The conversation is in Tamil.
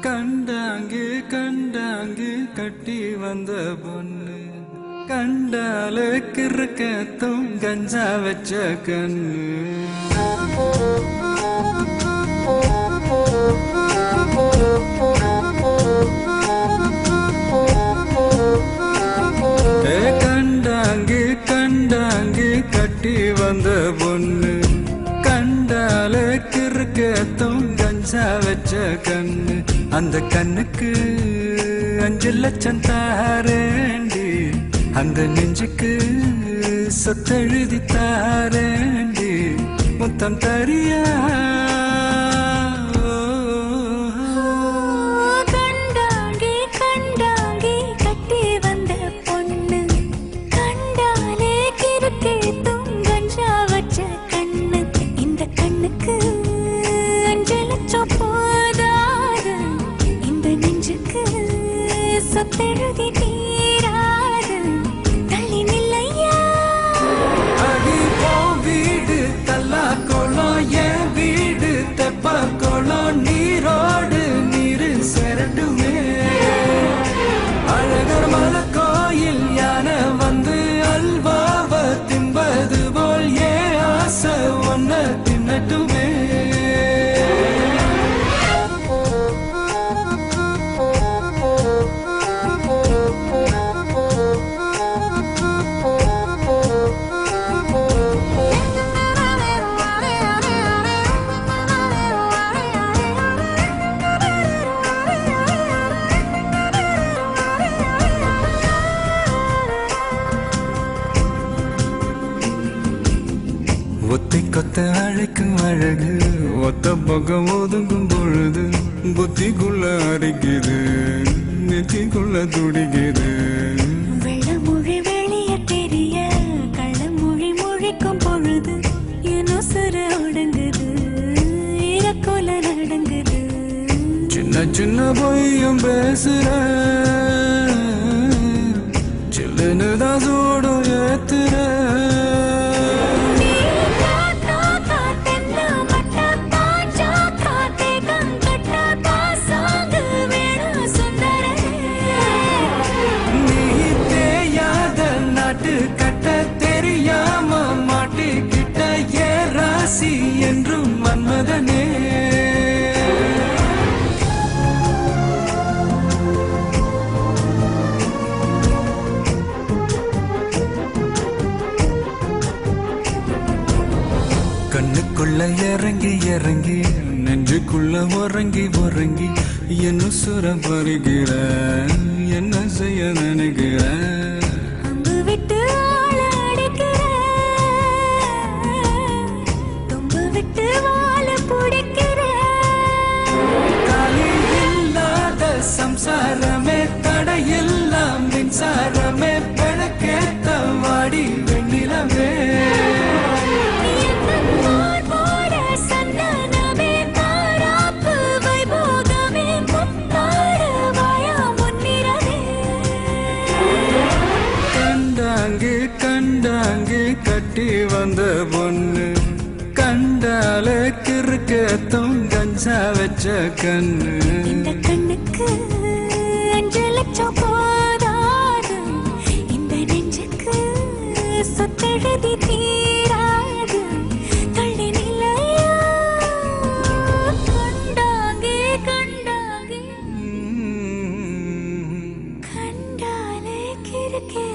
கண்டாங்கு கண்டாங்கு கட்டி வந்த பொண்ணு கண்டால கிறுக்கத்தும் கஞ்சா வச்ச கண்ணு கண்டாங்கு கண்டாங்கு கட்டி வந்த பொண்ணு கண்டால கிறுக்கத்தும் கஞ்சா வச்ச கண்ணு அந்த கண்ணுக்கு 5 லட்சம் தாரேண்டி அந்த நெஞ்சுக்கு சொத்தெழுதி தாரேண்டி முத்தம் தரியா சொத்தெழுதி தீராது தள்ளி நில்லையா அடி போ வீடு தல்லா கோலம் என் வீடு தெப்ப கோலம் நீரோடு நீரு செரட்டுமே அழகர் மலை கோயில் யானை வந்து அல்வாவ தின்பது போல் ஏன் ஆசை ஒன்ன தின்னட்டுமே ஒத்தை கொத்த அழைக்கும் அழகு ஒத்த பக்கம் ஒதுங்கும் பொழுது புத்திக்குள்ள அரைக்குது நெத்திக்குள்ள துடிக்குது வெள்ளமொழி வெளிய தெரிய கள்ளமொழி மொழிக்கும் பொழுது ஏனோ சிற ஒடுங்குது இறக்கோல நடங்குது சின்ன சின்ன பொய்யும் பேசுற சில்லுன்னு தான் சூடும் ஏத்துற என்றும் மன்மதனே கண்ணுக்குள்ள இறங்கி இறங்கி நெஞ்சுக்குள்ள உறங்கி உறங்கி என்ன சுர பருகிற என்ன செய்ய நினைக்கிற சம்சாரமே தடையெல்லாம் மின்சாரமே பிழக்கேத்த வாடி வெண்ணிலவே கண்டாங்கு கண்டாங்கு கட்டி வந்த பொண்ணு கண்டால கிறுக்கத்தும் கஞ்சா வச்ச கண்ணு கண்ணுக்கு 5 லட்சம் போதாது இந்த நெஞ்சுக்கு சொத்தெழுதி தீராது தள்ளி நிலையா கண்டாங்கே கண்டாங்கே கண்டாலே கிறுக்கே